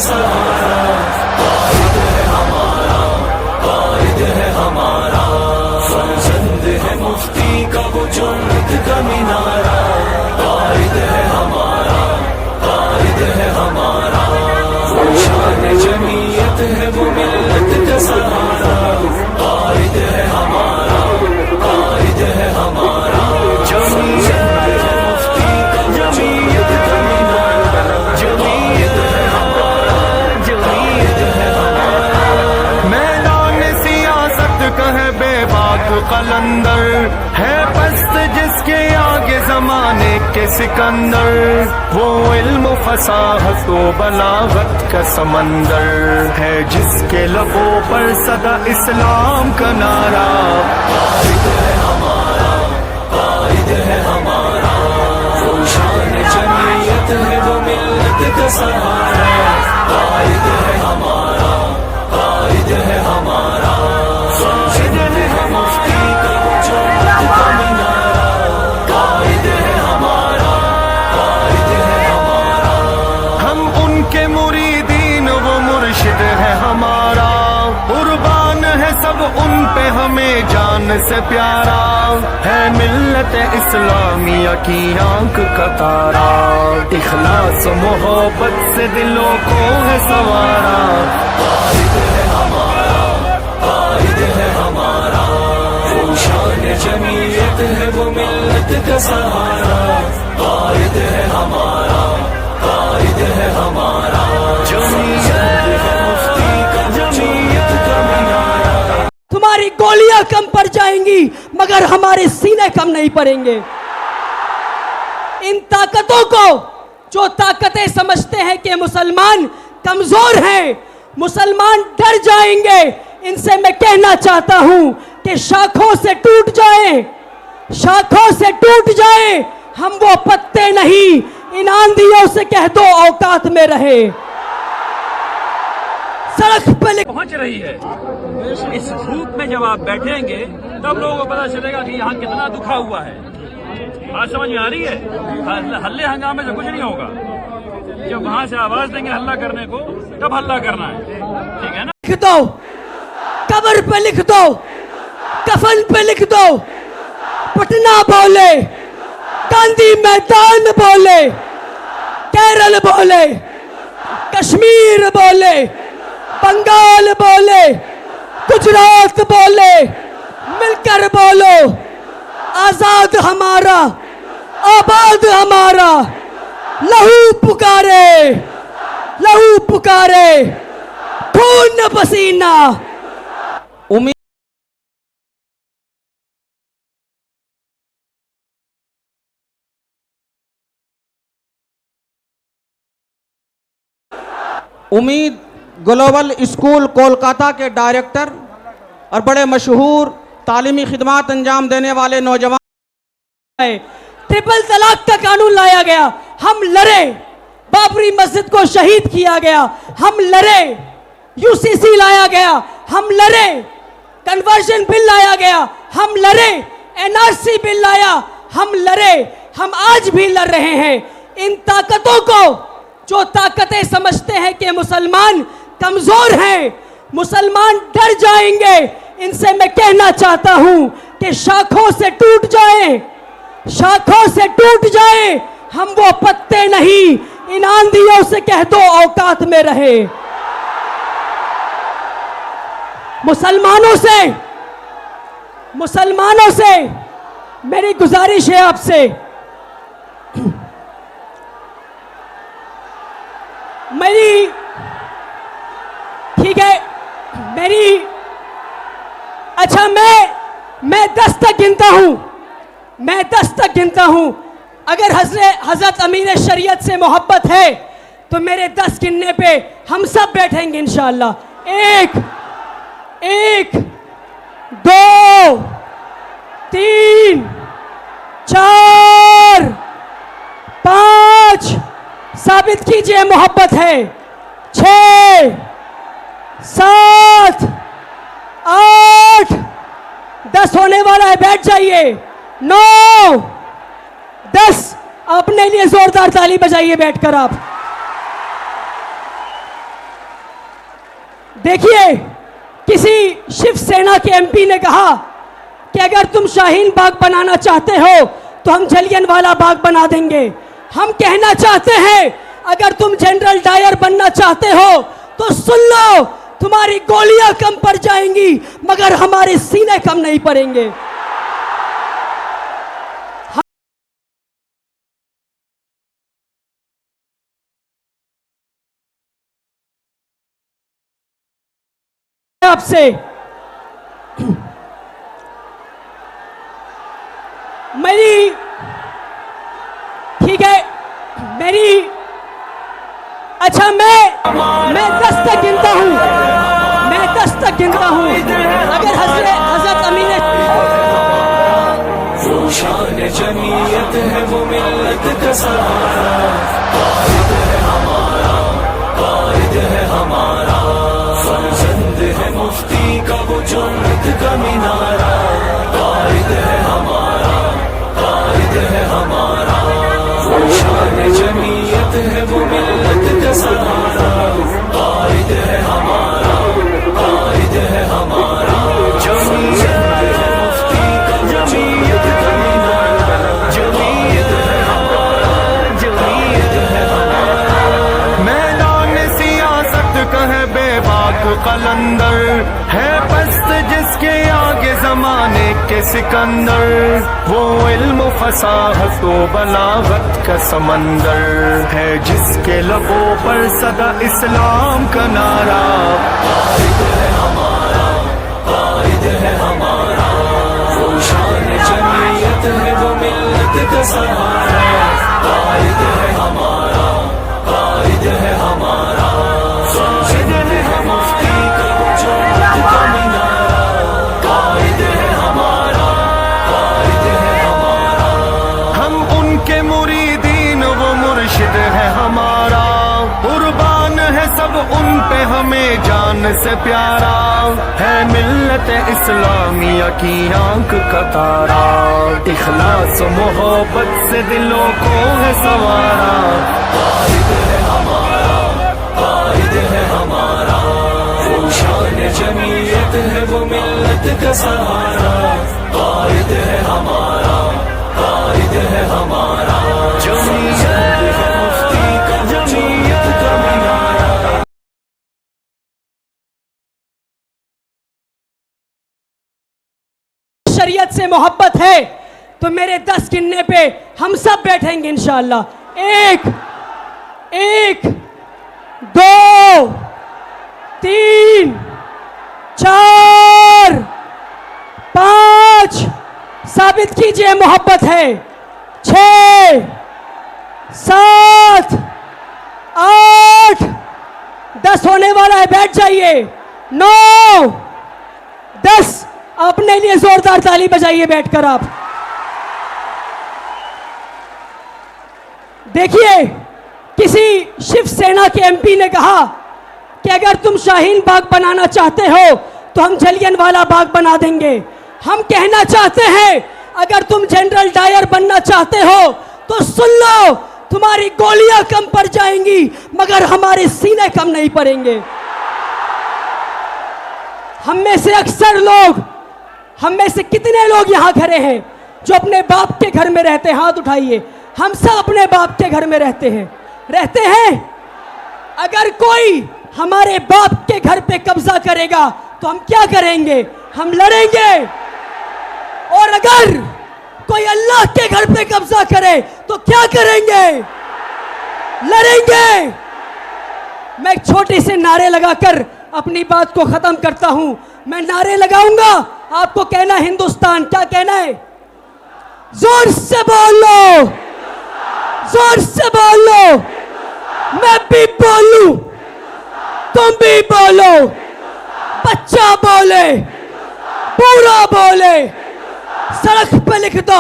सहारा, कायद है हमारा, कायद है हमारा, फर्जंद है मुफ्ती का वो जुर्रत का मीनारा, कायद है हमारा, कायद है हमारा, वो शान जमीयत है वो मिल्लत का सहारा, कायद है हमारा, कायद है हमारा, जमीयत है मुफ्ती का जमीयत का मीनारा, जमीयत है हमारा, जमीयत है हमारा। मैदान सियासत का है बेबाक कलंदर, है पस्त जिसके आगे जमाने के सिकंदर, वो इल्म फसाहत व बलागत का समंदर, है जिसके लबों पर सदा इस्लाम का नारा, कायद है हमारा, कायद है हमारा, वो शान जमीयत है वो मिल्लत का सहारा, कायद है हमारा, कायद है हमारा, फर्जंद है मुफ्ती का वो जुर्रत का मीनारा, कायद है हमारा, कायद है हमारा। हम उनके मुरीदीन वो मुर्शिद है हमारा, कुर्बान है सब उन पे हमें जान से प्यारा, है मिल्लत इस्लामिया की आंख का तारा, इखलास मोहब्बत से दिलों को है सवारा, कायद है हमारा, कायद है हमारा, वो शान जमीयत है वो मिल्लत का सहारा, कायद है हमारा, कायद है हमारा, जमीयत है मुफ्ती का जमीयत का मीनारा। तुम्हारी गोलियां कम पड़ जाएंगी मगर हमारे सीने कम नहीं पड़ेंगे। इन ताकतों को, जो ताकतें समझते हैं कि मुसलमान कमजोर हैं, मुसलमान डर जाएंगे, इनसे मैं कहना चाहता हूं कि शाखों से टूट जाए, शाखों से टूट जाए, हम वो पत्ते नहीं। इन आंधियों से कह दो औकात में रहे। सड़क पे पहुंच रही है, इस धूप में जब आप बैठेंगे तब लोगों को पता चलेगा कि यहाँ कितना दुखा हुआ है। बात समझ में आ रही है? हल्ले हंगामे से कुछ नहीं होगा। जब वहां से आवाज देंगे हल्ला करने को, तब हल्ला करना है, ठीक है ना? लिख दो, कब्र पे लिख दो, कफन पे लिख दो, पटना बोले, गांधी मैदान बोले, केरल बोले, कश्मीर बोले, बंगाल बोले, गुजरात बोले, मिलकर बोलो, आजाद हमारा, आबाद हमारा, लहू पुकारे, लहू पुकारे, खून पसीना। उम्मीद ग्लोबल स्कूल कोलकाता के डायरेक्टर और बड़े मशहूर तालीमी खिदमात अंजाम देने वाले नौजवान। ट्रिपल तलाक का कानून लाया गया, हम लड़े। बाबरी मस्जिद को शहीद किया गया, हम लड़े। यूसीसी लाया गया, हम लड़े। कन्वर्जन बिल लाया गया, हम लड़े। एनआरसी बिल लाया, हम लड़े। हम आज भी लड़ रहे हैं। इन ताकतों को, जो ताकतें समझते हैं कि मुसलमान कमजोर हैं, मुसलमान डर जाएंगे, इनसे मैं कहना चाहता हूं कि शाखों से टूट जाए, शाखों से टूट जाए, हम वो पत्ते नहीं। इन आंधियों से कह दो औकात में रहे। मुसलमानों से मेरी गुजारिश है आपसे, मेरी, ठीक है, मेरी, अच्छा मैं 10 तक गिनता हूं, मैं 10 तक गिनता हूं। अगर हजरत अमीर शरीयत से मोहब्बत है तो मेरे 10 गिनने पे हम सब बैठेंगे इंशाअल्लाह। 1 1 2 3 4 5, साबित कीजिए मोहब्बत है। 6 7 8, 10 होने वाला है, बैठ जाइए। 9 10, अपने लिए जोरदार ताली बजाइए बैठकर आप। देखिए, किसी शिवसेना के एमपी ने कहा कि अगर तुम शाहीन बाग बनाना चाहते हो तो हम जलियांवाला बाग बना देंगे। हम कहना चाहते हैं, अगर तुम जनरल डायर बनना चाहते हो तो सुन लो, तुम्हारी गोलियां कम पड़ जाएंगी मगर हमारे सीने कम नहीं पड़ेंगे। आपसे मेरी, ठीक है, मेरी, अच्छा मैं 10 तक गिनता हूं, मैं 10 तक गिनता हूं। अगर हजरत अमीर वो शान जमीयत है, वो मिल्लत का सहारा, कायद है हमारा, कायद है हमारा, फर्जंद है मुफ्ती का वो जुर्रत का मीनारा, कायद है हमारा, कायद है हमारा, वो शान जमीयत है, वो मिल्लत का सहारा, कायद है हमारा, कायद है हमारा, जमीयत है मुफ्ती का जमीयत का मीनारा, जमीयत है हमारा, जमीयत है हमारा। मैदान सियासत का है बेबाक कलंदर, है पस्त जिसके आगे जमाने के सिकंदर, वो इल्म फसाहत व बलागत का समंदर है, जिसके लबों पर सदा इस्लाम का नारा, कायद है हमारा, कायद है हमारा, वो शान जमीयत है, वो मिल्लत का सहारा, कायद है हमारा, कायद है हमारा, फर्जंद है मुफ्ती का वो जुर्रत का मीनारा, कायद है हमारा, कायद है हमारा। हम उनके मुरीदीन, वो मुर्शिद है हमारा, कुर्बान है सब उन पे हमें जान से प्यारा, है मिल्लत इस्लामिया की आंख का तारा, इखलास मोहब्बत से दिलों को है सवारा, कायद है हमारा, कायद है हमारा, वो शान जमीयत है, वो मिल्लत का सहारा, कायद है हमारा, कायद है हमारा, जमीयत है मुफ्ती का जमीयत का मीनारा। शरीयत से मोहब्बत है तो मेरे 10 गिनने पे हम सब बैठेंगे इंशाअल्लाह। 1 1 2 3 4 5 साबित कीजिए मोहब्बत है। 6 7 8 10 होने वाला है, बैठ जाइए। 9 10 अपने लिए जोरदार ताली बजाइए बैठकर आप। देखिए, किसी शिवसेना के एमपी ने कहा कि अगर तुम शाहीन बाग बनाना चाहते हो तो हम जलियांवाला बाग बना देंगे। हम कहना चाहते हैं, अगर तुम जनरल डायर बनना चाहते हो तो सुन लो, तुम्हारी गोलियां कम पड़ जाएंगी मगर हमारे सीने कम नहीं पड़ेंगे। हम में से अक्सर लोग, हम में से कितने लोग यहां खड़े हैं जो अपने बाप के घर में रहते हैं? हाथ उठाइए। हम सब अपने बाप के घर में रहते हैं। अगर कोई हमारे बाप के घर पे कब्जा करेगा तो हम क्या करेंगे? हम लड़ेंगे। और अगर कोई अल्लाह के घर पे कब्जा करे तो क्या करेंगे? लड़ेंगे। मैं एक छोटे से नारे लगाकर अपनी बात को खत्म करता हूं। मैं नारे लगाऊंगा, आपको कहना हिंदुस्तान। क्या कहना है? जोर से बोलो, जोर से बोलो। मैं भी बोलूं, तुम भी बोलो। बच्चा बोले, पूरा बोले। सड़क पे लिख दो,